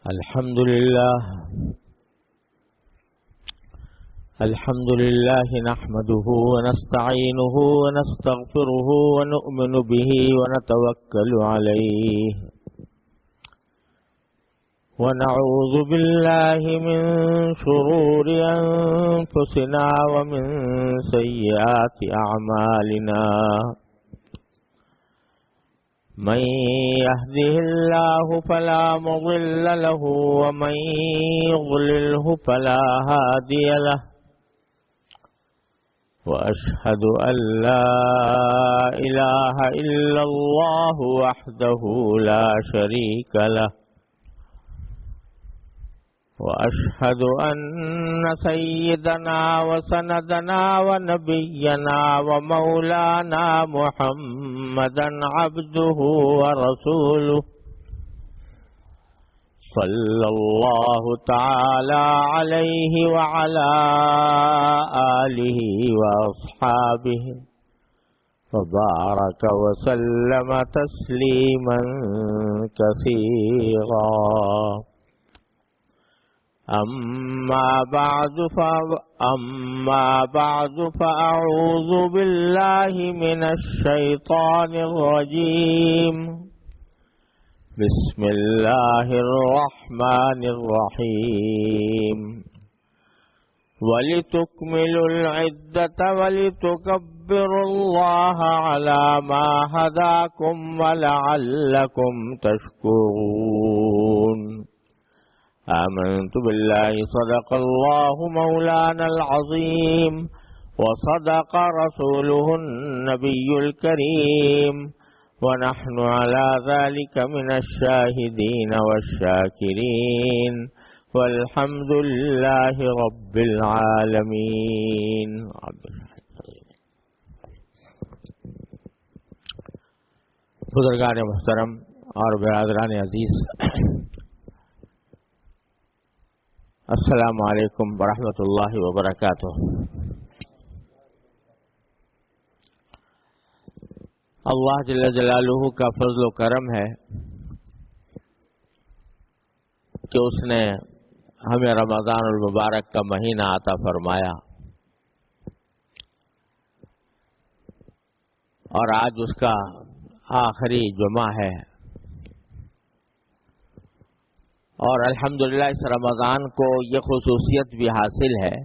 الحمد لله نحمده ونستعينه ونستغفره ونؤمن به ونتوكل عليه ونعوذ بالله من شرور أنفسنا ومن سيئات أعمالنا من يهده الله فلا مضل له ومن يضلله فلا هادي له وأشهد أن لا إله إلا الله وحده لا شريك له وأشهد أن سيدنا وسندنا ونبينا ومولانا محمدا عبده ورسوله صلى الله تعالى عليه وعلى آله وأصحابه وبارك وسلم تسليما كثيرا أما بعد فأعوذ بالله من الشيطان الرجيم بسم الله الرحمن الرحيم ولتكملوا العدة ولتكبروا الله على ما هداكم ولعلكم تشكرون آمنت بالله صدق الله مولانا العظيم وصدق رسوله النبي الكريم ونحن على ذلك من الشاهدين والشاكرين والحمد لله رب العالمين. بزرگان محترم اور برادران عزیز، السلام علیکم ورحمۃ اللہ وبرکاتہ۔ اللہ جل جلالہ کا فضل و کرم ہے کہ اس نے ہمیں رمضان المبارک کا مہینہ عطا فرمایا، اور آج اس کا آخری جمعہ ہے، اور الحمدللہ اس رمضان کو یہ خصوصیت بھی حاصل ہے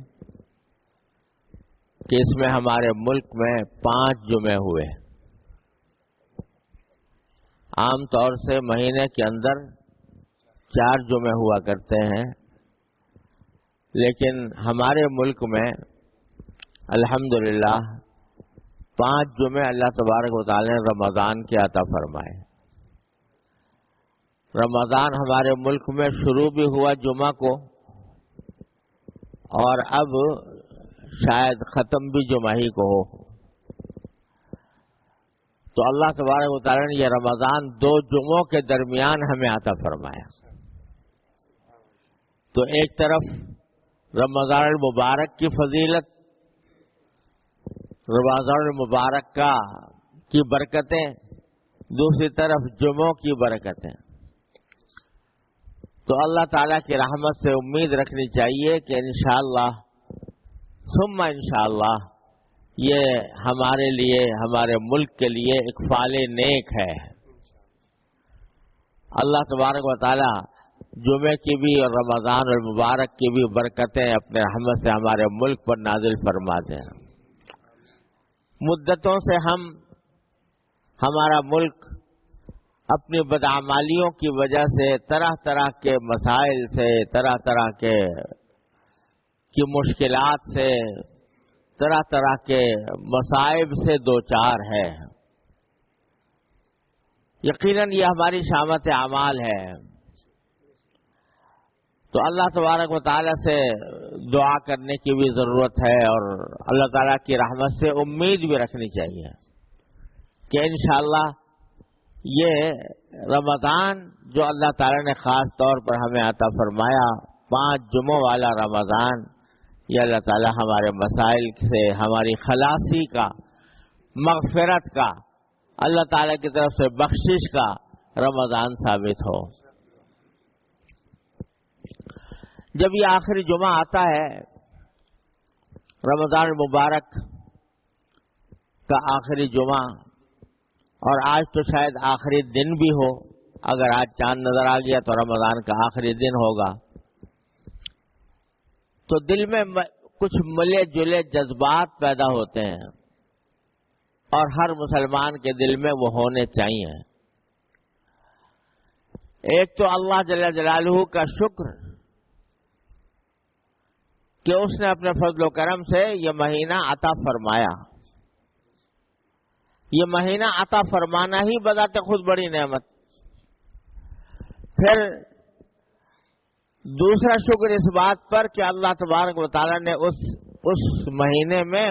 کہ اس میں ہمارے ملک میں 5 جمعے ہوئے۔ عام طور سے مہینے کے اندر 4 جمعے ہوا کرتے ہیں، لیکن ہمارے ملک میں الحمدللہ 5 جمعے اللہ تبارک و تعالی نے رمضان کے عطا فرمائے۔ رمضان ہمارے ملک میں شروع بھی ہوا جمعہ کو، اور اب شاید ختم بھی جمعہ ہی کو ہو۔ تو اللہ تبارک و تعالی نے یہ رمضان 2 جمعوں کے درمیان ہمیں عطا فرمایا۔ تو ایک طرف رمضان المبارک کی فضیلت، رمضان المبارک کی برکتیں، دوسری طرف جمعوں کی برکتیں۔ تو اللہ تعالیٰ کی رحمت سے امید رکھنی چاہیے کہ انشاءاللہ ثم انشاءاللہ یہ ہمارے لیے، ہمارے ملک کے لیے ایک فعل نیک ہے۔ اللہ تبارک و تعالیٰ جمعے کی بھی اور رمضان المبارک کی بھی برکتیں اپنے رحمت سے ہمارے ملک پر نازل فرما دیں۔ مدتوں سے ہمارا ملک اپنی بدعمالیوں کی وجہ سے طرح طرح کے مسائل سے، طرح طرح کی مشکلات سے، طرح طرح کے مصائب سے دوچار ہے۔ یقیناً یہ ہماری شامت اعمال ہے۔ تو اللہ تبارک و تعالیٰ سے دعا کرنے کی بھی ضرورت ہے، اور اللہ تعالیٰ کی رحمت سے امید بھی رکھنی چاہیے کہ انشاءاللہ یہ رمضان جو اللہ تعالیٰ نے خاص طور پر ہمیں عطا فرمایا، 5 جمعوں والا رمضان، یہ اللہ تعالیٰ ہمارے مسائل سے، ہماری خلاصی کا، مغفرت کا، اللہ تعالیٰ کی طرف سے بخشش کا رمضان ثابت ہو۔ جب یہ آخری جمعہ آتا ہے رمضان المبارک کا آخری جمعہ، اور آج تو شاید آخری دن بھی ہو، اگر آج چاند نظر آ گیا تو رمضان کا آخری دن ہوگا، تو دل میں کچھ ملے جلے جذبات پیدا ہوتے ہیں، اور ہر مسلمان کے دل میں وہ ہونے چاہیے۔ ایک تو اللہ جل جلالہ کا شکر کہ اس نے اپنے فضل و کرم سے یہ مہینہ عطا فرمایا۔ یہ مہینہ عطا فرمانا ہی بذات خود بڑی نعمت۔ پھر دوسرا شکر اس بات پر کہ اللہ تبارک و تعالی نے اس مہینے میں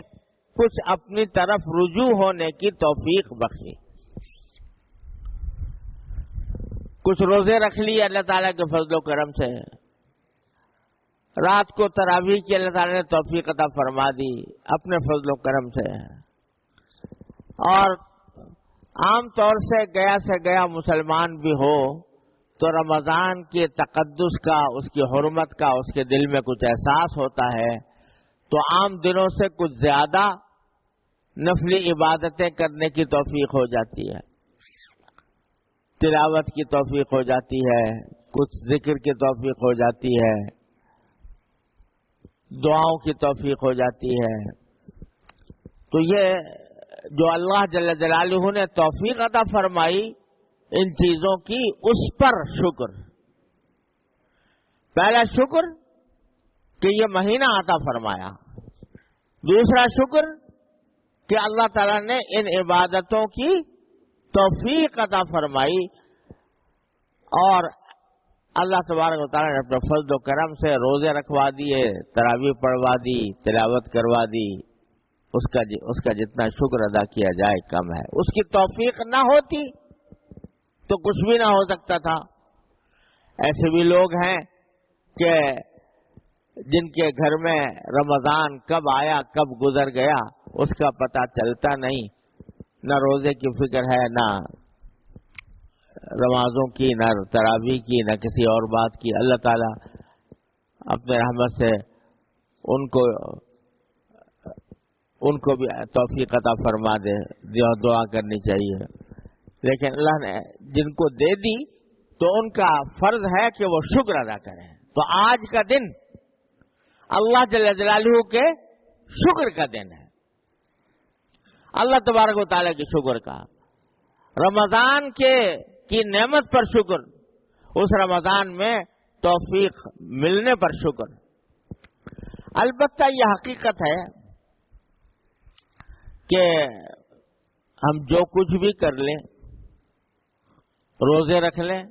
کچھ اپنی طرف رجوع ہونے کی توفیق بخشی، کچھ روزے رکھ لیے اللہ تعالیٰ کے فضل و کرم سے، رات کو تراویح کی اللہ تعالیٰ نے توفیق عطا فرما دی اپنے فضل و کرم سے، اور عام طور سے گیا مسلمان بھی ہو تو رمضان کے تقدس کا، اس کی حرمت کا اس کے دل میں کچھ احساس ہوتا ہے، تو عام دنوں سے کچھ زیادہ نفلی عبادتیں کرنے کی توفیق ہو جاتی ہے، تلاوت کی توفیق ہو جاتی ہے، کچھ ذکر کی توفیق ہو جاتی ہے، دعاؤں کی توفیق ہو جاتی ہے۔ تو یہ جو اللہ جل جلالہ نے توفیق عطا فرمائی ان چیزوں کی، اس پر شکر۔ پہلا شکر کہ یہ مہینہ عطا فرمایا، دوسرا شکر کہ اللہ تعالیٰ نے ان عبادتوں کی توفیق عطا فرمائی، اور اللہ تبارک و تعالیٰ نے اپنے فضل و کرم سے روزے رکھوا دیے، تراویح پڑھوا دی، تلاوت کروا دی۔ اس کا جتنا شکر ادا کیا جائے کم ہے۔ اس کی توفیق نہ ہوتی تو کچھ بھی نہ ہو سکتا تھا۔ ایسے بھی لوگ ہیں کہ جن کے گھر میں رمضان کب آیا کب گزر گیا اس کا پتہ چلتا نہیں، نہ روزے کی فکر ہے، نہ نمازوں کی، نہ تراویح کی، نہ کسی اور بات کی۔ اللہ تعالیٰ اپنے رحمت سے ان کو بھی توفیق عطا فرما دے، دعا کرنی چاہیے۔ لیکن اللہ نے جن کو دے دی تو ان کا فرض ہے کہ وہ شکر ادا کریں۔ تو آج کا دن اللہ جل جلالہ کے شکر کا دن ہے، اللہ تبارک و تعالیٰ کے شکر کا، رمضان کی نعمت پر شکر، اس رمضان میں توفیق ملنے پر شکر۔ البتہ یہ حقیقت ہے کہ ہم جو کچھ بھی کر لیں، روزے رکھ لیں،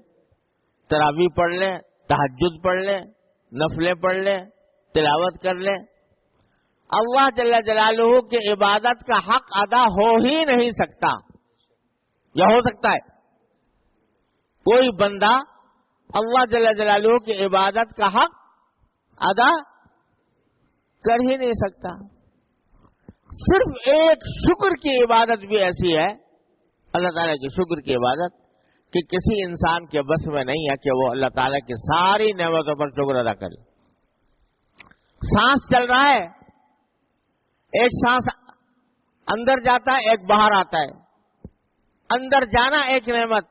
تراویح پڑھ لیں، تہجد پڑھ لیں، نفلیں پڑھ لیں، تلاوت کر لیں، اللہ جل جلالہ کی عبادت کا حق ادا ہو ہی نہیں سکتا۔ یا ہو سکتا ہے؟ کوئی بندہ اللہ جل جلالہ کی عبادت کا حق ادا کر ہی نہیں سکتا۔ صرف ایک شکر کی عبادت بھی ایسی ہے، اللہ تعالیٰ کی شکر کی عبادت، کہ کسی انسان کے بس میں نہیں ہے کہ وہ اللہ تعالیٰ کی ساری نعمتوں پر شکر ادا کرے۔ سانس چل رہا ہے، ایک سانس اندر جاتا ہے، ایک باہر آتا ہے، اندر جانا ایک نعمت،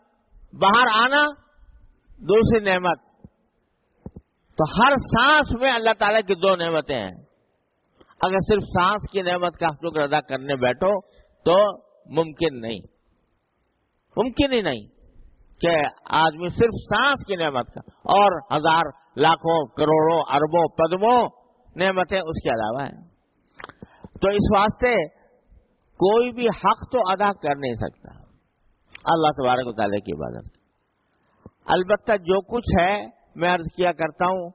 باہر آنا دوسری نعمت۔ تو ہر سانس میں اللہ تعالیٰ کی دو نعمتیں ہیں۔ اگر صرف سانس کی نعمت کا شکر ادا کرنے بیٹھو تو ممکن ہی نہیں کہ آدمی صرف سانس کی نعمت کا، اور ہزار لاکھوں کروڑوں اربوں پدموں نعمتیں اس کے علاوہ ہیں۔ تو اس واسطے کوئی بھی حق تو ادا کر نہیں سکتا اللہ تبارک و تعالیٰ کی عبادت۔ البتہ جو کچھ ہے میں عرض کیا کرتا ہوں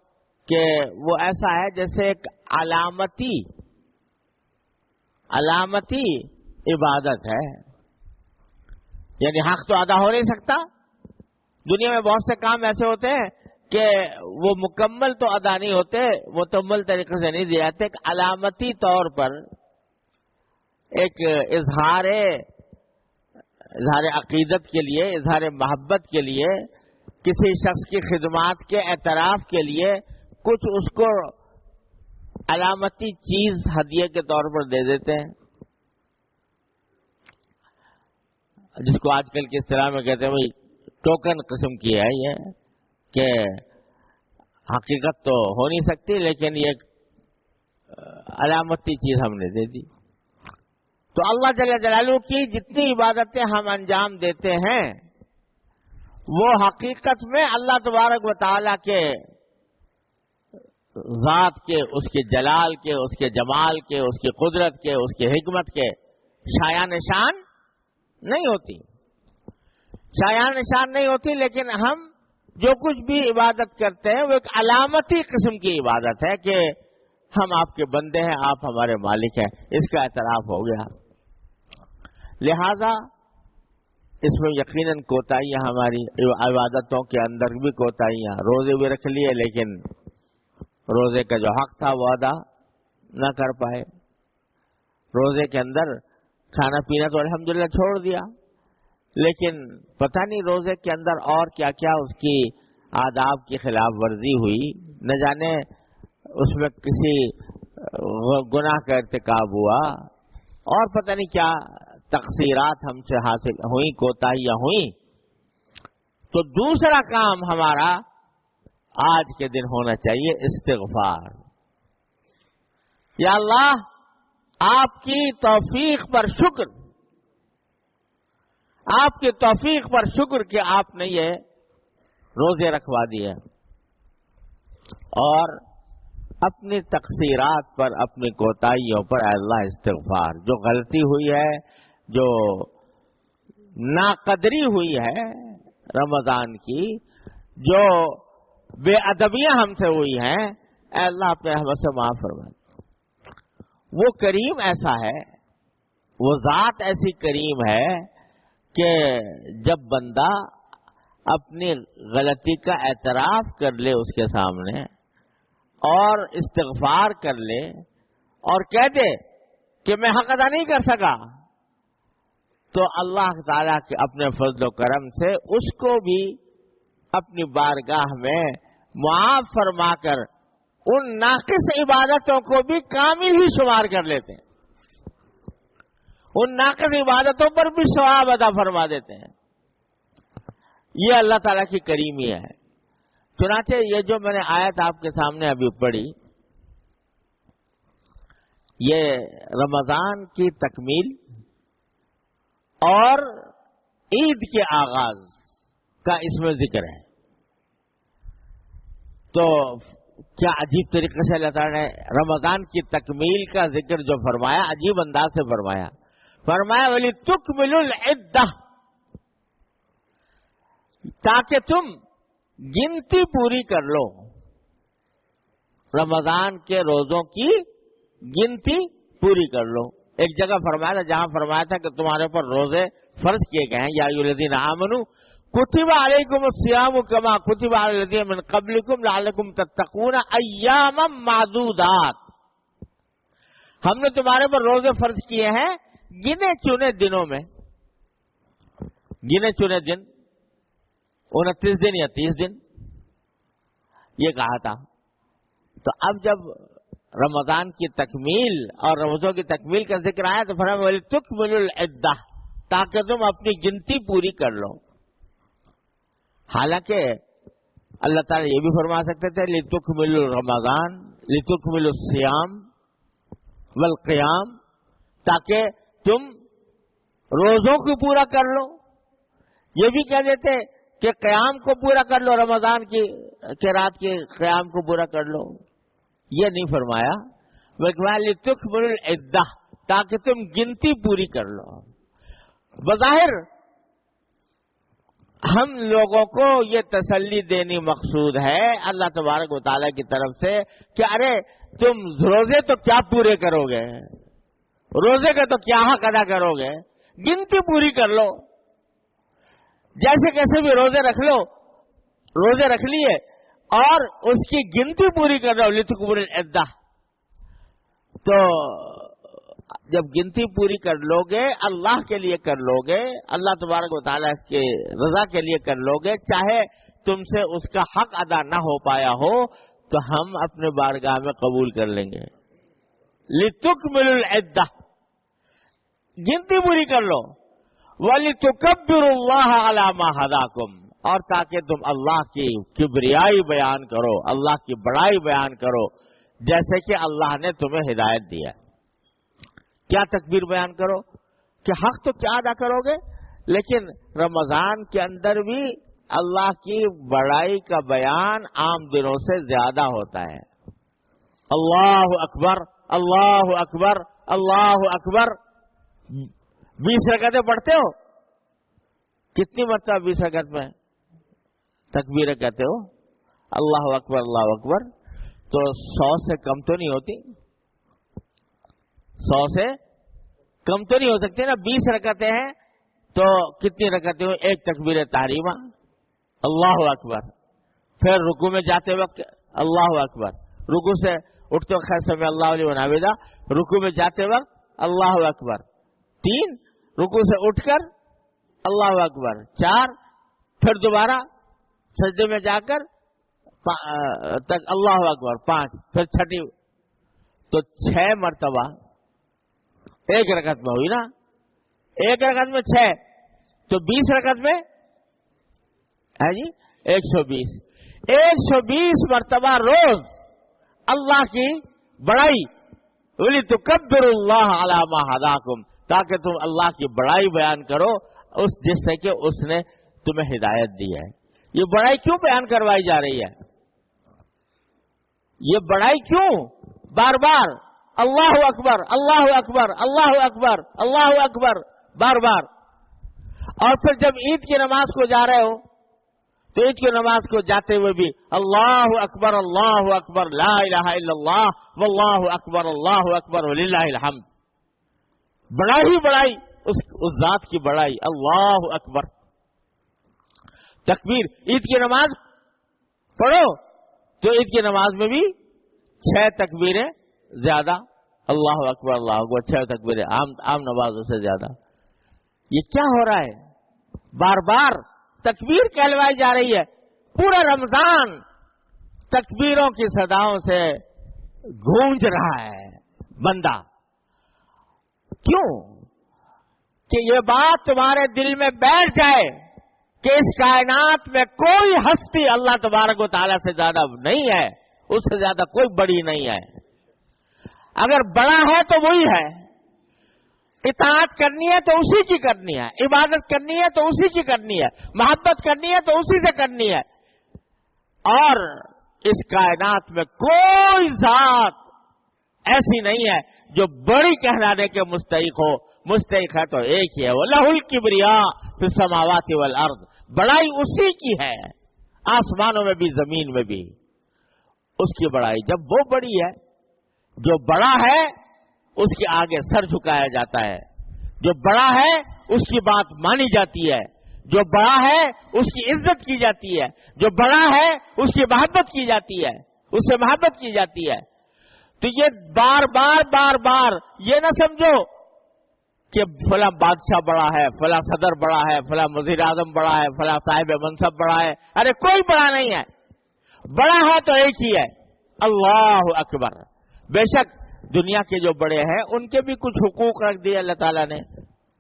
کہ وہ ایسا ہے جیسے ایک علامتی عبادت ہے، یعنی حق تو ادا ہو نہیں سکتا۔ دنیا میں بہت سے کام ایسے ہوتے ہیں کہ وہ مکمل تو ادا نہیں ہوتے، مکمل طریقے سے نہیں دیے جاتے، ایک علامتی طور پر ایک اظہار عقیدت کے لیے، اظہار محبت کے لیے، کسی شخص کی خدمات کے اعتراف کے لیے کچھ اس کو علامتی چیز ہدیے کے طور پر دے دیتے ہیں، جس کو آج کل کی اصطلاح میں کہتے ہیں بھائی ٹوکن قسم کی ہے یہ، کہ حقیقت تو ہو نہیں سکتی لیکن یہ علامتی چیز ہم نے دے دی۔ تو اللہ جل جلالہ کی جتنی عبادتیں ہم انجام دیتے ہیں وہ حقیقت میں اللہ تبارک و تعالیٰ کے ذات کے، اس کے جلال کے، اس کے جمال کے، اس کی قدرت کے، اس کی حکمت کے شایع نشان نہیں ہوتی، شایع نشان نہیں ہوتی، لیکن ہم جو کچھ بھی عبادت کرتے ہیں وہ ایک علامتی قسم کی عبادت ہے کہ ہم آپ کے بندے ہیں، آپ ہمارے مالک ہیں، اس کا اعتراف ہو گیا۔ لہذا اس میں یقیناً کوتاہیاں، ہماری عبادتوں کے اندر بھی کوتاہیاں، روزے بھی رکھ لیے لیکن روزے کا جو حق تھا وہ ادا نہ کر پائے، روزے کے اندر کھانا پینا تو الحمدللہ چھوڑ دیا، لیکن پتہ نہیں روزے کے اندر اور کیا کیا اس کی آداب کی خلاف ورزی ہوئی، نہ جانے اس میں کسی گناہ کا ارتکاب ہوا، اور پتہ نہیں کیا تقصیرات ہم سے حاصل ہوئیں، کوتاہیاں ہوئیں۔ تو دوسرا کام ہمارا آج کے دن ہونا چاہیے استغفار۔ یا اللہ آپ کی توفیق پر شکر، آپ کی توفیق پر شکر کہ آپ نے یہ روزے رکھوا دیے، اور اپنی تقصیرات پر، اپنی کوتاہیوں پر اے اللہ استغفار، جو غلطی ہوئی ہے، جو ناقدری ہوئی ہے رمضان کی، جو بے ادبیاں ہم سے ہوئی ہیں، اے اللہ اپنے رحمت سے معاف فرما۔ وہ کریم ایسا ہے، وہ ذات ایسی کریم ہے کہ جب بندہ اپنی غلطی کا اعتراف کر لے اس کے سامنے اور استغفار کر لے اور کہہ دے کہ میں حق ادا نہیں کر سکا، تو اللہ تعالیٰ کے اپنے فضل و کرم سے اس کو بھی اپنی بارگاہ میں معاف فرما کر ان ناقص عبادتوں کو بھی کامل ہی شمار کر لیتے ہیں، ان ناقص عبادتوں پر بھی ثواب ادا فرما دیتے ہیں۔ یہ اللہ تعالیٰ کی کریمی ہے۔ چنانچہ یہ جو میں نے آیت آپ کے سامنے ابھی پڑھی، یہ رمضان کی تکمیل اور عید کے آغاز کا اس میں ذکر ہے۔ تو کیا عجیب طریقے سے اللہ تعالیٰ نے رمضان کی تکمیل کا ذکر جو فرمایا، عجیب انداز سے فرمایا، وَلِتُكْمِلُوا الْعِدَّةَ، تاکہ تم گنتی پوری کر لو، رمضان کے روزوں کی گنتی پوری کر لو۔ ایک جگہ فرمایا تھا جہاں فرمایا تھا کہ تمہارے پر روزے فرض کیے گئے ہیں، یا ایھا الذین آمنوا کتب علیکم الصیام کما کتب علی الذین من قبلکم لعلکم تتقون ایاما معدودات، ہم نے تمہارے پر روزے فرض کیے ہیں گنے چنے دنوں میں، گنے چنے دن 29 دن یا 30 دن یہ کہا تھا۔ تو اب جب رمضان کی تکمیل اور روزوں کی تکمیل کا ذکر آیا تو فرمایا وَلِتُكْمِلُوا الْعِدَّةَ، تاکہ تم اپنی گنتی پوری کر لو۔ حالانکہ اللہ تعالیٰ یہ بھی فرما سکتے تھے لِتُكْمِلُوا رمضان لِتُكْمِلُوا الصِّيَامَ وَالْقِيَامَ، تاکہ تم روزوں کو پورا کر لو۔ یہ بھی کہہ دیتے کہ قیام کو پورا کر لو، رمضان کی رات کے قیام کو پورا کر لو، یہ نہیں فرمایا۔ لِتُكْمِلُوا الْعِدَّةَ، تاکہ تم گنتی پوری کر لو۔ بظاہر ہم لوگوں کو یہ تسلی دینی مقصود ہے اللہ تبارک و تعالیٰ کی طرف سے کہ ارے تم روزے تو کیا پورے کرو گے، روزے کا تو کیا حق ادا کرو گے، گنتی پوری کر لو، جیسے کیسے بھی روزے رکھ لو، روزے رکھ لیے اور اس کی گنتی پوری کر لو، لِتُكْمِلُوا الْعِدَّةَ۔ تو جب گنتی پوری کر لو گے، اللہ کے لیے کر لو گے، اللہ تبارک و تعالیٰ کے رضا کے لیے کر لو گے، چاہے تم سے اس کا حق ادا نہ ہو پایا ہو، تو ہم اپنے بارگاہ میں قبول کر لیں گے. لِتُكْمِلُوا الْعِدَّةَ، گنتی پوری کر لو. وَلِتُكَبِّرُوا اللَّهَ عَلَى مَا هَدَاكُمْ، اور تاکہ تم اللہ کی کبریائی بیان کرو، اللہ کی بڑائی بیان کرو جیسے کہ اللہ نے تمہیں ہدایت دیا. کیا تکبیر بیان کرو کہ حق تو کیا ادا کرو گے، لیکن رمضان کے اندر بھی اللہ کی بڑائی کا بیان عام دنوں سے زیادہ ہوتا ہے. اللہ اکبر، اللہ اکبر، اللہ اکبر. 20 رکعتیں پڑھتے ہو، کتنی مرتبہ 20 رکعت میں تکبیریں کہتے ہو؟ اللہ اکبر، اللہ اکبر. تو 100 سے کم تو نہیں ہوتی، 100 سے کم تو نہیں ہو سکتی نا. 20 رکعتیں ہیں تو کتنی رکعتیں ہو؟ ایک تکبیر تحریمہ، اللہ اکبر. پھر رکوع میں جاتے وقت اللہ اکبر، رکوع سے اٹھتے وقت خیر سمع اللہ لمن حمدہ، رکوع میں جاتے وقت اللہ اکبر. 3 رکوع سے اٹھ کر اللہ اکبر. 4 پھر دوبارہ سجدے میں جا کر تک اللہ اکبر. 5 پھر چھٹی. تو 6 مرتبہ ایک رکعت میں ہوئی نا. ایک رکعت میں 6 تو 20 رکعت میں ہے جی 120. 120 مرتبہ روز اللہ کی بڑائی. وَلِتُكَبِّرُوا اللَّهَ عَلَى مَا هَدَاكُمْ، تاکہ تم اللہ کی بڑائی بیان کرو اس جس سے کہ اس نے تمہیں ہدایت دی ہے. یہ بڑائی کیوں بیان کروائی جا رہی ہے؟ یہ بڑائی کیوں بار بار اللہ اکبر، اللہ اکبر، اللہ اکبر، اللہ اکبر بار بار؟ اور پھر جب عید کی نماز کو جا رہے ہو تو عید کی نماز کو جاتے ہوئے بھی اللہ اکبر، اللہ اکبر، لا الہ الا اللہ واللہ اکبر، اللہ اکبر وللہ الحمد. بڑائی بڑائی اس ذات کی بڑائی، اللہ اکبر. تکبیر عید کی نماز پڑھو تو عید کی نماز میں بھی 6 تکبیریں زیادہ، اللہ اکبر، اللہ اکبر، 6 تکبیریں عام نمازوں سے زیادہ. یہ کیا ہو رہا ہے؟ بار بار تکبیر کہلوائی جا رہی ہے. پورا رمضان تکبیروں کی صداؤں سے گونج رہا ہے بندہ. کیوں؟ کہ یہ بات تمہارے دل میں بیٹھ جائے کہ اس کائنات میں کوئی ہستی اللہ تبارک و تعالیٰ سے زیادہ نہیں ہے، اس سے زیادہ کوئی بڑی نہیں ہے. اگر بڑا ہے تو وہی ہے. اطاعت کرنی ہے تو اسی کی کرنی ہے، عبادت کرنی ہے تو اسی کی کرنی ہے، محبت کرنی ہے تو اسی سے کرنی ہے. اور اس کائنات میں کوئی ذات ایسی نہیں ہے جو بڑی کہلانے کے مستحق ہو. مستحق ہے تو ایک ہی ہے، وَلَهُ الْكِبْرِيَاءُ فِي السَّمَاوَاتِ وَالْأَرْضِ. بڑائی اسی کی ہے، آسمانوں میں بھی زمین میں بھی اس کی بڑائی. جب وہ بڑی ہے، جو بڑا ہے اس کے آگے سر جھکایا جاتا ہے. جو بڑا ہے اس کی بات مانی جاتی ہے. جو بڑا ہے اس کی عزت کی جاتی ہے. جو بڑا ہے اس کی محبت کی جاتی ہے، اس سے محبت کی جاتی ہے. تو یہ بار بار بار بار یہ نہ سمجھو کہ فلاں بادشاہ بڑا ہے، فلاں صدر بڑا ہے، فلاں وزیر اعظم بڑا ہے، فلاں صاحب منصب بڑا ہے. ارے کوئی بڑا نہیں ہے. بڑا ہے تو ایک ہی ہے، اللہ اکبر. بے شک دنیا کے جو بڑے ہیں ان کے بھی کچھ حقوق رکھ دیے اللہ تعالیٰ نے.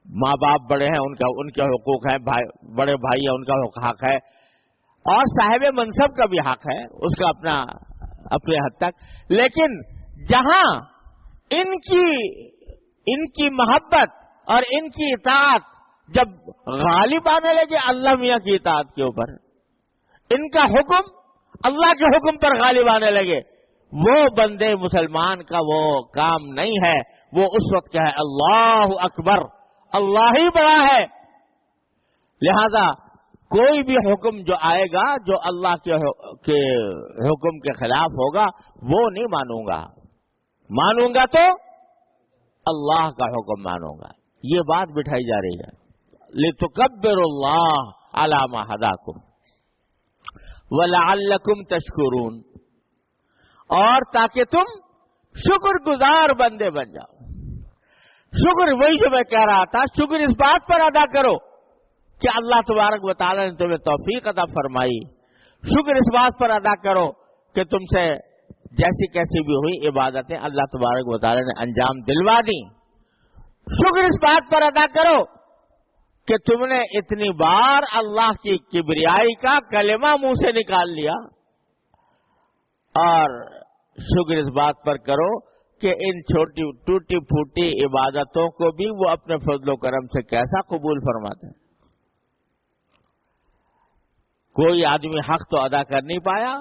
ماں باپ بڑے ہیں، ان کے حقوق ہیں، بڑے بھائی ہیں ان کا حق ہے، اور صاحب منصب کا بھی حق ہے، اس کا اپنے حد تک. لیکن جہاں ان کی محبت اور ان کی اطاعت جب غالب آنے لگے اللہ میاں کی اطاعت کے اوپر، ان کا حکم اللہ کے حکم پر غالب آنے لگے، وہ بندے مسلمان کا وہ کام نہیں ہے. وہ اس وقت کیا ہے؟ اللہ اکبر، اللہ ہی بڑا ہے. لہذا کوئی بھی حکم جو آئے گا جو اللہ کے حکم کے خلاف ہوگا وہ نہیں مانوں گا. مانوں گا تو اللہ کا حکم مانوں گا. یہ بات بٹھائی جا رہی ہے. لِتُكَبِّرُوا اللَّهَ عَلَى مَا هَدَاكُمْ وَلَعَلَّكُمْ تَشْكُرُونَ، اور تاکہ تم شکر گزار بندے بن جاؤ. شکر وہی جو میں کہہ رہا تھا، شکر اس بات پر ادا کرو کہ اللہ تبارک و تعالیٰ نے تمہیں توفیق عطا فرمائی. شکر اس بات پر ادا کرو کہ تم سے جیسی کیسی بھی ہوئی عبادتیں اللہ تبارک و تعالی نے انجام دلوا دی. شکر اس بات پر ادا کرو کہ تم نے اتنی بار اللہ کی کبریائی کا کلمہ منہ سے نکال لیا، اور شکر اس بات پر کرو کہ ان چھوٹی ٹوٹی پھوٹی عبادتوں کو بھی وہ اپنے فضل و کرم سے کیسا قبول فرماتے ہیں. کوئی آدمی حق تو ادا کر نہیں پایا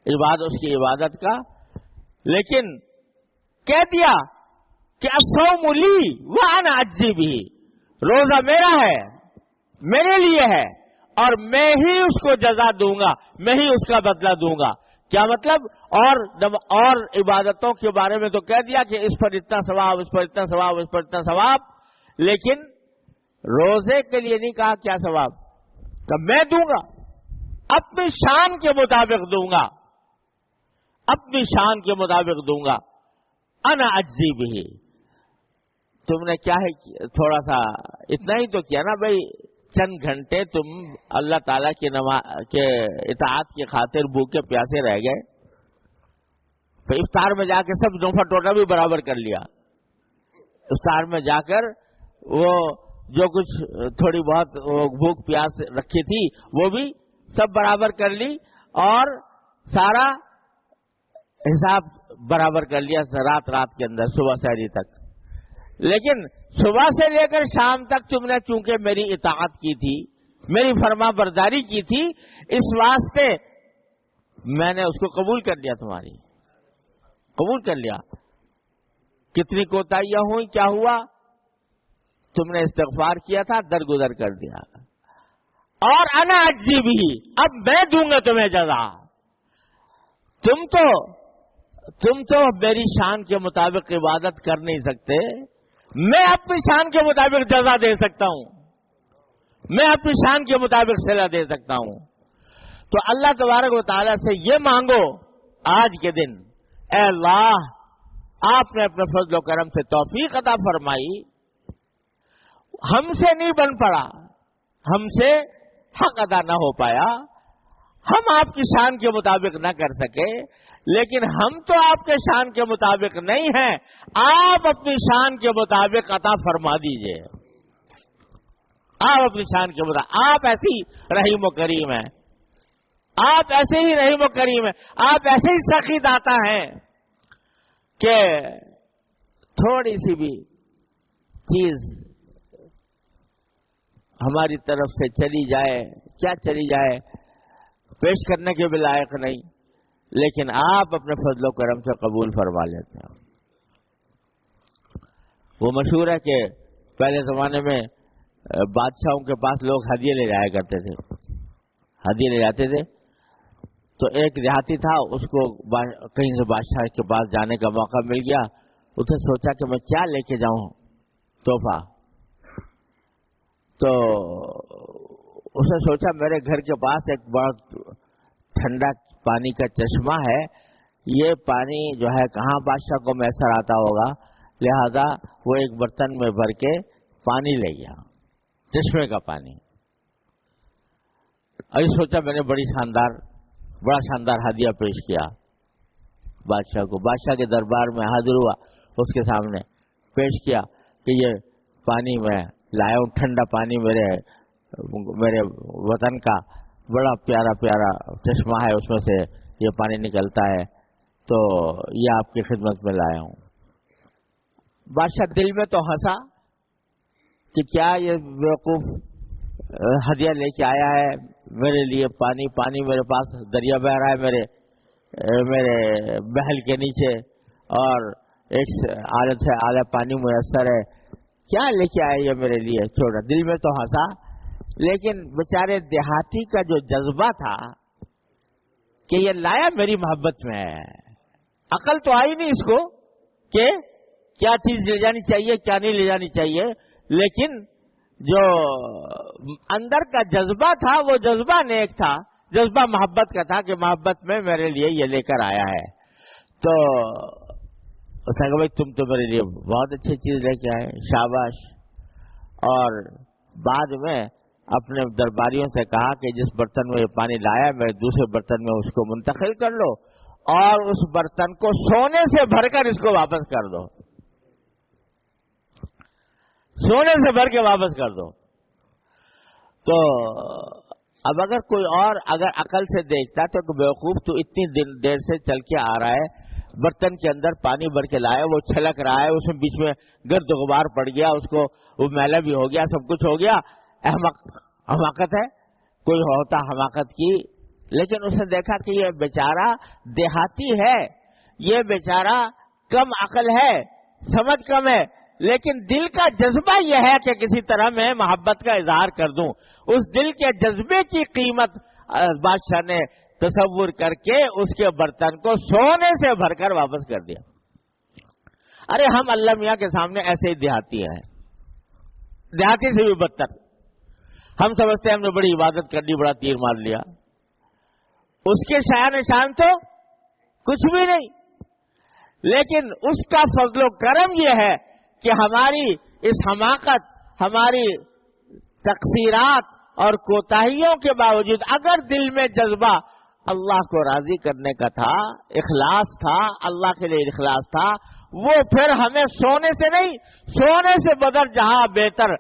اس کی عبادت کا، لیکن کہہ دیا کہ الصوم لی وانا اجزی بھی، روزہ میرا ہے، میرے لیے ہے، اور میں ہی اس کو جزا دوں گا، میں ہی اس کا بدلہ دوں گا. کیا مطلب؟ اور عبادتوں کے بارے میں تو کہہ دیا کہ اس پر اتنا ثواب، اس پر اتنا ثواب، اس پر اتنا ثواب، لیکن روزے کے لیے نہیں کہا کیا ثواب. تو میں دوں گا، اپنی شان کے مطابق دوں گا، اپنی شان کے مطابق دوں گا. انا اجزی بھی. تم نے کیا ہے، تھوڑا سا اتنا ہی تو کیا نا بھائی، چند گھنٹے تم اللہ تعالیٰ کے اطاعت کی خاطر بھوکے پیاسے رہ گئے، پھر افطار میں جا کے سب نوفا ٹوٹا بھی برابر کر لیا. افطار میں جا کر وہ جو کچھ تھوڑی بہت بھوک پیاس رکھی تھی وہ بھی سب برابر کر لی، اور سارا حساب برابر کر لیا رات کے اندر، صبح سحری تک. لیکن صبح سے لے کر شام تک تم نے چونکہ میری اطاعت کی تھی، میری فرما برداری کی تھی، اس واسطے میں نے اس کو قبول کر لیا، تمہاری قبول کر لیا. کتنی کوتاہیاں ہوئی، کیا ہوا؟ تم نے استغفار کیا تھا، درگزر کر دیا. اور انا اجزی بھی، اب میں دوں گا تمہیں جزا. تم تو میری شان کے مطابق عبادت کر نہیں سکتے، میں اپنی شان کے مطابق جزا دے سکتا ہوں، میں اپنی شان کے مطابق صلہ دے سکتا ہوں. تو اللہ تبارک و تعالیٰ سے یہ مانگو آج کے دن، اے اللہ آپ نے اپنے فضل و کرم سے توفیق عطا فرمائی، ہم سے نہیں بن پڑا، ہم سے حق ادا نہ ہو پایا، ہم آپ کی شان کے مطابق نہ کر سکے، لیکن ہم تو آپ کے شان کے مطابق نہیں ہیں، آپ اپنی شان کے مطابق عطا فرما دیجئے. آپ اپنی شان کے مطابق، آپ ایسی رحیم و کریم ہیں، آپ ایسے ہی رحیم و کریم ہیں، آپ ایسے ہی سخی داتا ہیں کہ تھوڑی سی بھی چیز ہماری طرف سے چلی جائے، کیا چلی جائے، پیش کرنے کے بھی لائق نہیں، لیکن آپ اپنے فضل و کرم سے قبول فرما لیتے ہیں. وہ مشہور ہے کہ پہلے زمانے میں بادشاہوں کے پاس لوگ ہدیے لے جایا کرتے تھے، ہدیے لے جاتے تھے. تو ایک دیہاتی تھا، اس کو کہیں سے بادشاہ کے پاس جانے کا موقع مل گیا. اس نے سوچا کہ میں کیا لے کے جاؤں تحفہ. تو اس نے سوچا میرے گھر کے پاس ایک بہت ٹھنڈا پانی کا چشمہ ہے، یہ پانی جو ہے کہاں بادشاہ کو میسر آتا ہوگا، لہذا وہ ایک برتن میں بھر کے پانی لے گیا، چشمے کا پانی. ابھی سوچا میں نے بڑا شاندار ہدیہ پیش کیا بادشاہ کو. بادشاہ کے دربار میں حاضر ہوا، اس کے سامنے پیش کیا کہ یہ پانی میں لایا ہوں، ٹھنڈا پانی میرے وطن کا بڑا پیارا پیارا چشمہ ہے، اس میں سے یہ پانی نکلتا ہے، تو یہ آپ کی خدمت میں لایا ہوں. بادشاہ دل میں تو ہنسا کہ کیا یہ بیوقوف ہدیہ لے کے آیا ہے میرے لیے، پانی میرے پاس دریا بہ رہا ہے میرے محل کے نیچے، اور ایک عادت سے اعلیٰ پانی میسر ہے، کیا لے کے آئے یہ میرے لیے. چھوڑا، دل میں تو ہنسا، لیکن بیچارے دیہاتی کا جو جذبہ تھا کہ یہ لایا میری محبت میں ہے، عقل تو آئی نہیں اس کو کہ کیا چیز لے جانی چاہیے کیا نہیں لے جانی چاہیے، لیکن جو اندر کا جذبہ تھا وہ جذبہ نیک تھا، جذبہ محبت کا تھا کہ محبت میں میرے لیے یہ لے کر آیا ہے. تو اس نے کہا بھائی تم تو میرے لیے بہت اچھی چیز لے کے آئے، شاباش. اور بعد میں اپنے درباریوں سے کہا کہ جس برتن میں یہ پانی لایا میں دوسرے برتن میں اس کو منتقل کر لو اور اس برتن کو سونے سے بھر کر اس کو واپس کر دو، سونے سے بھر کے واپس کر دو۔ تو اب اگر کوئی اور اگر عقل سے دیکھتا تو کہ بیوقوف تو اتنی دیر سے چل کے آ رہا ہے، برتن کے اندر پانی بھر کے لایا، وہ چھلک رہا ہے، اس میں بیچ میں گرد و غبار پڑ گیا، اس کو وہ میلا بھی ہو گیا، سب کچھ ہو گیا، حماقت ہے، کوئی ہوتا حماقت کی۔ لیکن اس نے دیکھا کہ یہ بیچارہ دیہاتی ہے، یہ بیچارہ کم عقل ہے، سمجھ کم ہے، لیکن دل کا جذبہ یہ ہے کہ کسی طرح میں محبت کا اظہار کر دوں۔ اس دل کے جذبے کی قیمت بادشاہ نے تصور کر کے اس کے برتن کو سونے سے بھر کر واپس کر دیا۔ ارے ہم اللہ میاں کے سامنے ایسے ہی دیہاتی ہیں، دیہاتی سے بھی بدتر۔ ہم سمجھتے ہیں ہم نے بڑی عبادت کر لی، بڑا تیر مار لیا، اس کے شان شان تو کچھ بھی نہیں۔ لیکن اس کا فضل و کرم یہ ہے کہ ہماری اس حماقت، ہماری تقصیرات اور کوتاہیوں کے باوجود اگر دل میں جذبہ اللہ کو راضی کرنے کا تھا، اخلاص تھا، اللہ کے لیے اخلاص تھا، وہ پھر ہمیں سونے سے نہیں، سونے سے بدر جہاں بہتر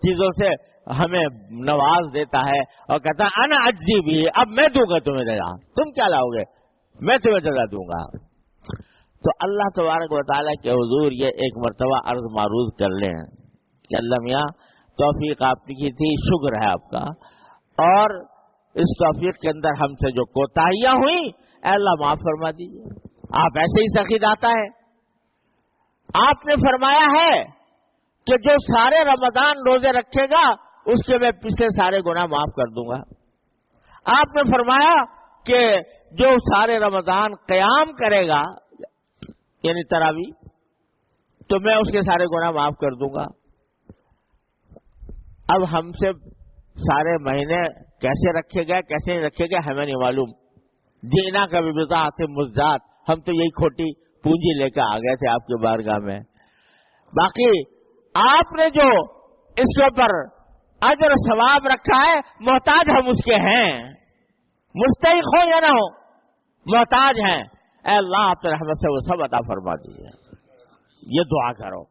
چیزوں سے ہمیں نواز دیتا ہے اور کہتا ہے انا اجزی بھی، اب میں دوں گا تمہیں جزا، تم کیا لاؤ گے، میں تمہیں جزا دوں گا۔ تو اللہ تبارک و تعالیٰ کے حضور یہ ایک مرتبہ عرض معروض کر لیں کہ اللہ میاں توفیق آپ کی تھی، شکر ہے آپ کا، اور اس توفیق کے اندر ہم سے جو کوتاہیاں ہوئیں اے اللہ معاف فرما دیجیے۔ آپ ایسے ہی سخی داتا ہے، آپ نے فرمایا ہے کہ جو سارے رمضان روزے رکھے گا اس کے میں پچھلے سارے گناہ معاف کر دوں گا۔ آپ نے فرمایا کہ جو سارے رمضان قیام کرے گا یعنی تراویح، تو میں اس کے سارے گناہ معاف کر دوں گا۔ اب ہم سے سارے مہینے کیسے رکھے گئے کیسے نہیں رکھے گئے ہمیں نہیں معلوم، جینا کا بھی بتا آتے مزداد، ہم تو یہی کھوٹی پونجی لے کے آ گئے تھے آپ کے بارگاہ میں۔ باقی آپ نے جو اس کے اوپر اجر و ثواب رکھا ہے، محتاج ہم اس کے ہیں، مستحق ہو یا نہ ہو محتاج ہیں۔ اے اللہ اپنے رحمت سے وہ سب عطا فرما دیجیے، یہ دعا کرو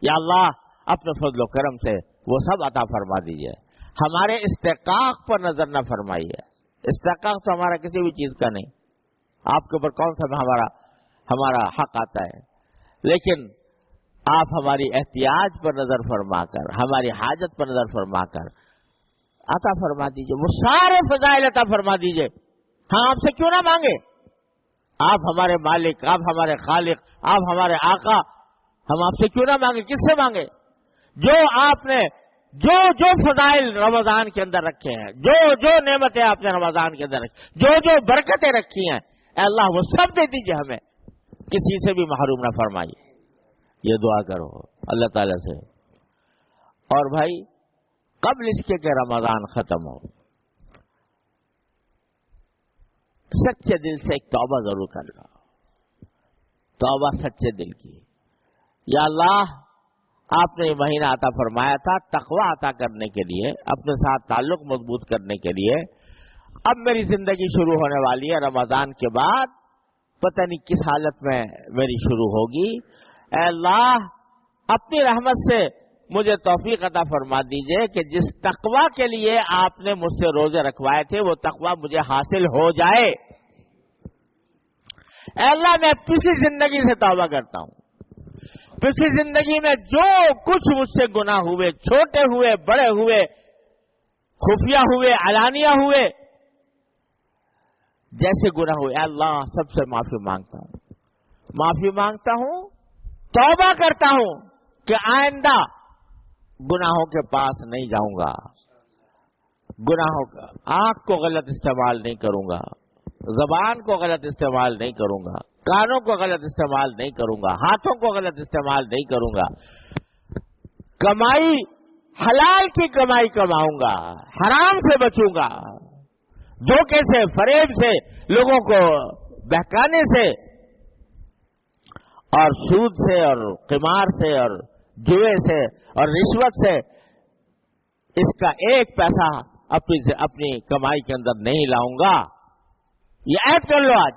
یا اللہ اپنے فضل و کرم سے وہ سب عطا فرما دیجیے، ہمارے استحقاق پر نظر نہ فرمائیے۔ استحقاق تو ہمارا کسی بھی چیز کا نہیں، آپ کے اوپر کون سا ہمارا حق آتا ہے، لیکن آپ ہماری احتیاج پر نظر فرما کر، ہماری حاجت پر نظر فرما کر عطا فرما دیجیے، وہ سارے فضائل عطا فرما دیجیے۔ ہاں آپ سے کیوں نہ مانگے، آپ ہمارے مالک، آپ ہمارے خالق، آپ ہمارے آقا، ہم آپ سے کیوں نہ مانگے، کس سے مانگے؟ جو آپ نے جو فضائل رمضان کے اندر رکھے ہیں، جو نعمتیں آپ نے رمضان کے اندر رکھی، جو برکتیں رکھی ہیں، اے اللہ وہ سب دے دیجیے، ہمیں کسی سے بھی محروم نہ فرمائیے۔ یہ دعا کرو اللہ تعالیٰ سے۔ اور بھائی قبل اس کے کہ رمضان ختم ہو، سچے دل سے ایک توبہ ضرور کر لو، توبہ سچے دل کی۔ یا اللہ آپ نے یہ مہینہ عطا فرمایا تھا تقوی عطا کرنے کے لیے، اپنے ساتھ تعلق مضبوط کرنے کے لیے، اب میری زندگی شروع ہونے والی ہے رمضان کے بعد، پتہ نہیں کس حالت میں میری شروع ہوگی، اے اللہ اپنی رحمت سے مجھے توفیق عطا فرما دیجئے کہ جس تقوی کے لیے آپ نے مجھ سے روزے رکھوائے تھے وہ تقوی مجھے حاصل ہو جائے۔ اے اللہ میں پچھلی زندگی سے توبہ کرتا ہوں، پچھلی زندگی میں جو کچھ مجھ سے گناہ ہوئے، چھوٹے ہوئے، بڑے ہوئے، خفیہ ہوئے، علانیہ ہوئے، جیسے گناہ ہوئے، اے اللہ سب سے معافی مانگتا ہوں، معافی مانگتا ہوں، توبہ کرتا ہوں کہ آئندہ گناہوں کے پاس نہیں جاؤں گا، گناہوں کا آنکھ کو غلط استعمال نہیں کروں گا، زبان کو غلط استعمال نہیں کروں گا، کانوں کو غلط استعمال نہیں کروں گا، ہاتھوں کو غلط استعمال نہیں کروں گا، کمائی حلال کی کمائی کماؤں گا، حرام سے بچوں گا، دھوکے سے، فریب سے، لوگوں کو بہکانے سے اور سود سے اور قمار سے اور جوئے سے اور رشوت سے اس کا ایک پیسہ اپنی کمائی کے اندر نہیں لاؤں گا. یہ عہد کر لو آج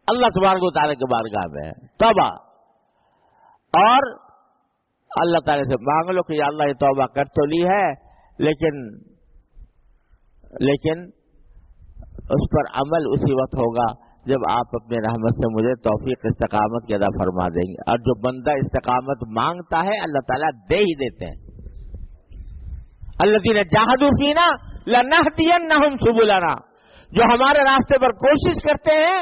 اللہ تبارک و تعالیٰ کے بارگاہ میں توبہ. اور اللہ تعالیٰ سے مانگ لو کہ یا اللہ یہ توبہ کر تو لی ہے لیکن اس پر عمل اسی وقت ہوگا جب آپ اپنے رحمت سے مجھے توفیق استقامت کی عطا فرما دیں گے. اور جو بندہ استقامت مانگتا ہے اللہ تعالیٰ دے ہی دیتے ہیں. الذین جاہدوا فینا لنہدینہم سبلنا, جو ہمارے راستے پر کوشش کرتے ہیں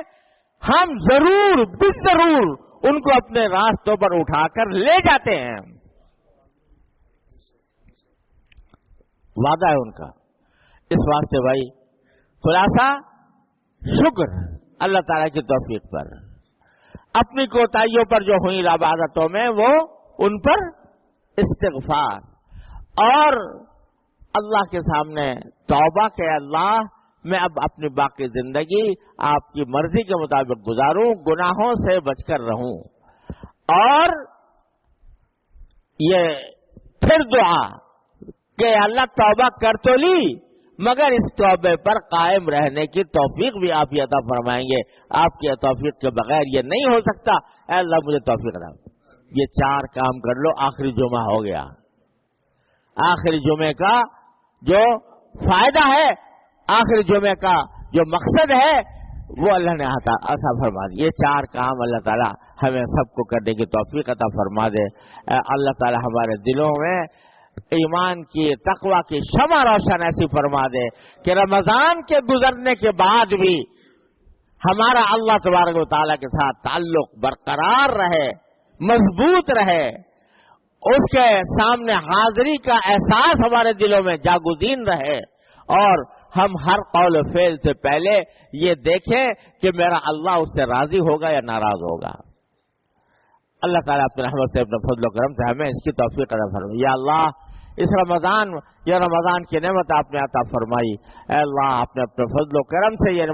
ہم ضرور بالضرور ان کو اپنے راستوں پر اٹھا کر لے جاتے ہیں. وعدہ ہے ان کا. اس واسطے بھائی خلاصہ شکر اللہ تعالیٰ کی توفیق پر, اپنی کوتاہیوں پر جو ہوئی عبادتوں میں وہ ان پر استغفار, اور اللہ کے سامنے توبہ کہ اللہ میں اب اپنی باقی زندگی آپ کی مرضی کے مطابق گزاروں, گناہوں سے بچ کر رہوں. اور یہ پھر دعا کہ اللہ توبہ کر تو لی مگر اس توبے پر قائم رہنے کی توفیق بھی آپ ہی عطا فرمائیں گے. آپ کی توفیق کے بغیر یہ نہیں ہو سکتا. اے اللہ مجھے توفیق عطا. یہ 4 کام کر لو, آخری جمعہ ہو گیا. آخری جمعے کا جو فائدہ ہے, آخری جمعے کا جو مقصد ہے وہ اللہ نے عطا فرما دی. یہ 4 کام اللہ تعالیٰ ہمیں سب کو کرنے کی توفیق عطا فرما دے. اللہ تعالیٰ ہمارے دلوں میں ایمان کی تقوی کی شمع روشن ایسی فرما دے کہ رمضان کے گزرنے کے بعد بھی ہمارا اللہ تبارک و تعالیٰ کے ساتھ تعلق برقرار رہے, مضبوط رہے, اس کے سامنے حاضری کا احساس ہمارے دلوں میں جاگزین رہے, اور ہم ہر قول و فعل سے پہلے یہ دیکھیں کہ میرا اللہ اس سے راضی ہوگا یا ناراض ہوگا. اللہ تعالیٰ اپنے رحمت سے اپنے فضل و کرم سے ہمیں اس کی توفیق عطا فرمائے. یا اللہ اس رمضان کی نعمت آپ نے عطا فرمائی. اے اللہ آپ نے اپنے فضل و کرم سے یہ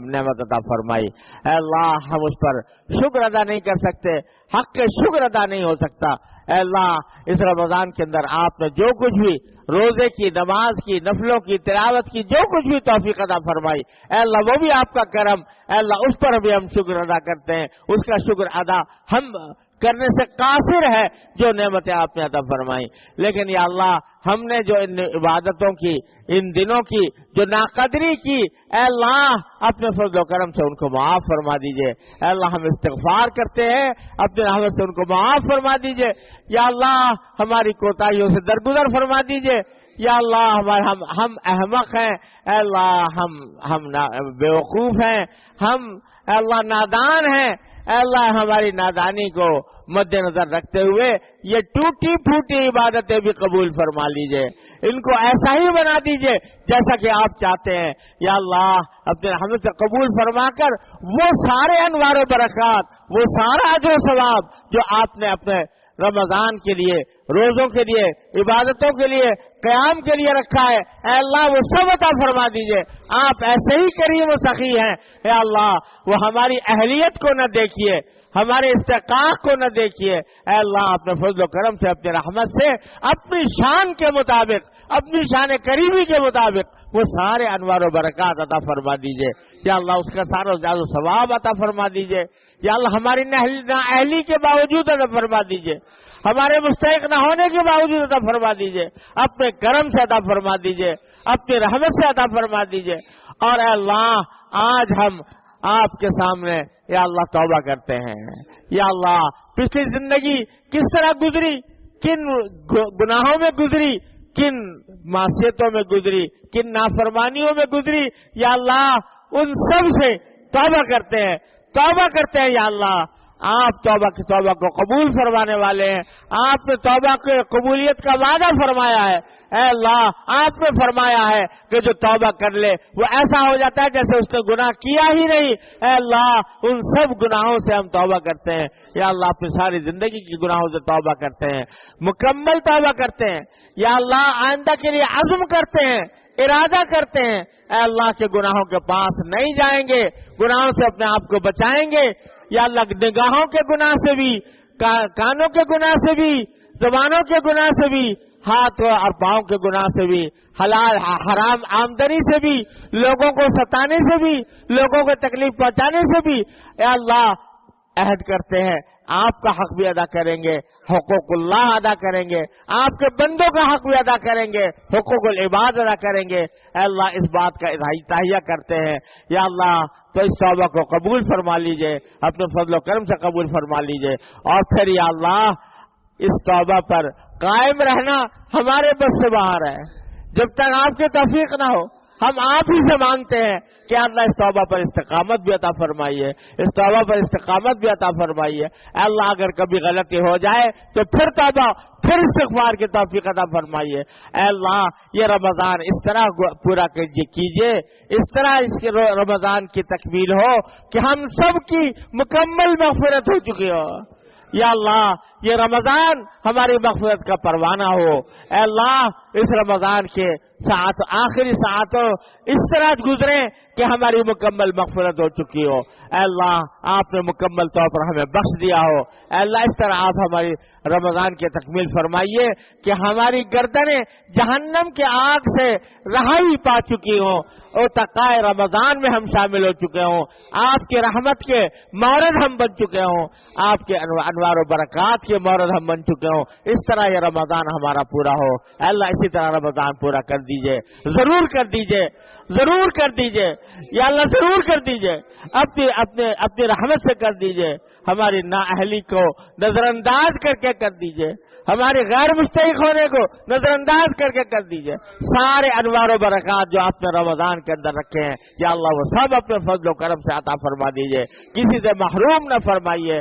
نعمت عطا فرمائی. اے اللہ ہم اس پر شکر ادا نہیں کر سکتے, حق کے شکر ادا نہیں ہو سکتا. اے اللہ اس رمضان کے اندر آپ نے جو کچھ بھی روزے کی, نماز کی, نفلوں کی, تلاوت کی جو کچھ بھی توفیق عطا فرمائی, اے اللہ وہ بھی آپ کا کرم. اے اللہ اس پر بھی ہم شکر ادا کرتے ہیں. اس کا شکر ادا ہم کرنے سے قاصر ہے جو نعمتیں آپ نے عطا فرمائی. لیکن یا اللہ ہم نے جو ان عبادتوں کی, ان دنوں کی جو ناقدری کی, اے اللہ اپنے فضل و کرم سے ان کو معاف فرما دیجئے. اے اللہ ہم استغفار کرتے ہیں, اپنے رحمت سے ان کو معاف فرما دیجئے. یا اللہ ہماری کوتاہیوں سے درگزر فرما دیجئے. یا اللہ ہم احمق ہیں, اے اللہ ہم بیوقوف ہیں, ہم اے اللہ نادان ہیں. اے اللہ ہماری نادانی کو مد نظر رکھتے ہوئے یہ ٹوٹی پھوٹی عبادتیں بھی قبول فرما لیجئے. ان کو ایسا ہی بنا دیجئے جیسا کہ آپ چاہتے ہیں. یا اللہ اپنے رحمت سے قبول فرما کر وہ سارے انوار و برکات, وہ سارا اجر و ثواب جو آپ نے اپنے رمضان کے لیے, روزوں کے لیے, عبادتوں کے لیے, قیام کے لیے رکھا ہے, اے اللہ وہ سب عطا فرما دیجئے. آپ ایسے ہی کریم و سخی ہیں. اے اللہ وہ ہماری اہلیت کو نہ دیکھیے, ہمارے استحقاق کو نہ دیکھیے. اے اللہ اپنے فضل و کرم سے, اپنے رحمت سے, اپنی شان کے مطابق, اپنی شان قریبی کے مطابق وہ سارے انوار و برکات عطا فرما دیجئے. یا اللہ اس کا سارا زیادہ ثواب عطا فرما دیجئے. یا اللہ ہماری نااہلی کے باوجود عطا فرما دیجئے, ہمارے مستحق نہ ہونے کے باوجود عطا فرما دیجئے. اپنے کرم سے عطا فرما دیجئے, اپنی رحمت سے عطا فرما دیجئے. اور اے اللہ آج ہم آپ کے سامنے یا اللہ توبہ کرتے ہیں. یا اللہ پچھلی زندگی کس طرح گزری, کن گناہوں میں گزری, کن معصیتوں میں گزری, کن نافرمانیوں میں گزری, یا اللہ ان سب سے توبہ کرتے ہیں, توبہ کرتے ہیں. یا اللہ آپ توبہ کو قبول فرمانے والے ہیں. آپ نے توبہ کے قبولیت کا وعدہ فرمایا ہے. اے اللہ آپ نے فرمایا ہے کہ جو توبہ کر لے وہ ایسا ہو جاتا ہے جیسے اس نے گناہ کیا ہی نہیں. اے اللہ ان سب گناہوں سے ہم توبہ کرتے ہیں. یا اللہ اپنی ساری زندگی کی گناہوں سے توبہ کرتے ہیں, مکمل توبہ کرتے ہیں. یا اللہ آئندہ کے لیے عزم کرتے ہیں, ارادہ کرتے ہیں. اے اللہ کے گناہوں کے پاس نہیں جائیں گے, گناہوں سے اپنے آپ کو بچائیں گے. یا اللہ نگاہوں کے گناہ سے بھی, کانوں کے گناہ سے بھی, زبانوں کے گناہ سے بھی, ہاتھ اور پاؤں کے گناہ سے بھی، حلال حرام آمدنی سے بھی، لوگوں کو ستانے سے بھی، لوگوں کو تکلیف پہنچانے سے بھی، اے اللہ عہد کرتے ہیں آپ کا حق بھی ادا کریں گے، حقوق اللہ ادا کریں گے، آپ کے بندوں کا حق بھی ادا کریں گے، حقوق العباد ادا کریں گے۔ اے اللہ اس بات کا تہیہ کرتے ہیں، یا اللہ تو اس توبہ کو قبول فرما لیجئے، اپنے فضل و کرم سے قبول فرما لیجئے، اور پھر یا اللہ اس توبہ پر قائم رہنا ہمارے بس سے باہر ہے۔ جب تک آپ کی توفیق نہ ہو ہم آپ ہی سے مانگتے ہیں کہ اللہ اس توبہ پر استقامت بھی عطا فرمائیے، اس توبہ پر استقامت بھی عطا فرمائیے۔ اے اللہ اگر کبھی غلطی ہو جائے تو پھر توبہ، پھر استغفار کی توفیق عطا فرمائیے۔ اے اللہ یہ رمضان اس طرح پورا کیجیے، اس طرح اس کے رمضان کی تکمیل ہو کہ ہم سب کی مکمل مغفرت ہو چکی ہو۔ یا اللہ یہ رمضان ہماری مغفرت کا پروانہ ہو۔ اے اللہ اس رمضان کے آخری ساعتوں اس طرح گزریں کہ ہماری مکمل مغفرت ہو چکی ہو۔ اے اللہ آپ نے مکمل طور پر ہمیں بخش دیا ہو۔ اے اللہ اس طرح آپ ہماری رمضان کی تکمیل فرمائیے کہ ہماری گردنیں جہنم کے آگ سے رہائی پا چکی ہوں اور تقائے رمضان میں ہم شامل ہو چکے ہوں، آپ کے رحمت کے مورد ہم بن چکے ہوں، آپ کے انوار و برکات کے مورد ہم بن چکے ہوں۔ اس طرح یہ رمضان ہمارا پورا ہو۔ اے اللہ اسی طرح رمضان پورا کر دیجئے، ضرور کر دیجئے، ضرور کر دیجئے، یا اللہ ضرور کر دیجئے، اپنی رحمت سے کر دیجئے، ہماری نااہلی کو نظر انداز کر دیجئے، ہمارے غیر مستحق ہونے کو نظر انداز کر دیجئے۔ سارے انوار و برکات جو آپ نے رمضان کے اندر رکھے ہیں یا اللہ وہ سب اپنے فضل و کرم سے عطا فرما دیجئے، کسی سے محروم نہ فرمائیے۔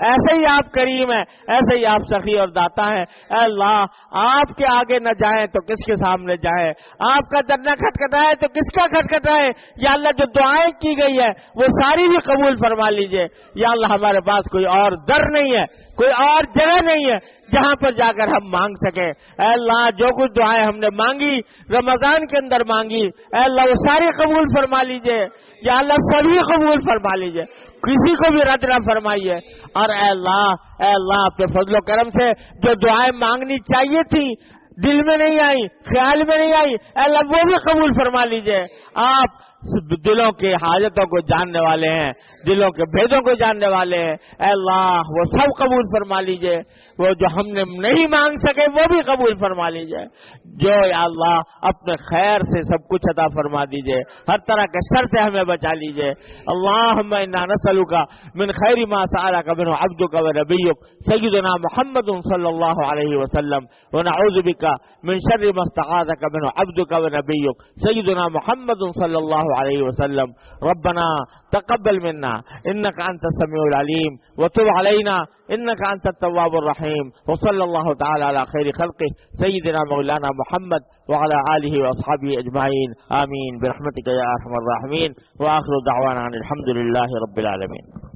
ایسے ہی آپ کریم ہیں، ایسے ہی آپ سخی اور داتا ہیں۔ اے اللہ آپ کے آگے نہ جائیں تو کس کے سامنے جائیں، آپ کا در نہ کھٹکھٹائے تو کس کا کھٹکھٹائے۔ یا اللہ جو دعائیں کی گئی ہے وہ ساری بھی قبول فرما لیجئے۔ یا اللہ ہمارے پاس کوئی اور در نہیں ہے، کوئی اور جگہ نہیں ہے جہاں پر جا کر ہم مانگ سکیں۔ اے اللہ جو کچھ دعائیں ہم نے مانگی رمضان کے اندر مانگی، اے اللہ وہ ساری قبول فرما لیجئے۔ یا اللہ سبھی قبول فرما لیجئے، کسی کو بھی رد نہ فرمائیے۔ اور اے اللہ اپنے فضل و کرم سے جو دعائیں مانگنی چاہیے تھی دل میں نہیں آئی، خیال میں نہیں آئی، اے اللہ وہ بھی قبول فرما لیجئے۔ آپ دلوں کے حاجتوں کو جاننے والے ہیں، دلوں کے بھیدوں کو جاننے والے ہیں۔ اے اللہ وہ سب قبول فرما لیجئے، وہ جو ہم نے نہیں مانگ سکے وہ بھی قبول فرما لیجئے۔ جو یا اللہ اپنے خیر سے سب کچھ عطا فرما دیجئے، ہر طرح کے شر سے ہمیں بچا لیجئے۔ اللہم انا نسألک من خیر ما سألک منہ عبدک و نبیک سیدنا محمد صلی اللہ علیہ وسلم ونعوذ بک من شر ما استعاذک منہ عبدک و نبیک سیدنا محمد صلی اللہ علیہ وسلم۔ ربنا تقبل منا انك انت السميع العليم وتب علينا انك انت التواب الرحيم وصلى الله تعالى على خير خلقه سيدنا مولانا محمد وعلى اله واصحابه اجمعين آمين برحمتك يا ارحم الراحمين واخر دعوانا ان الحمد لله رب العالمين۔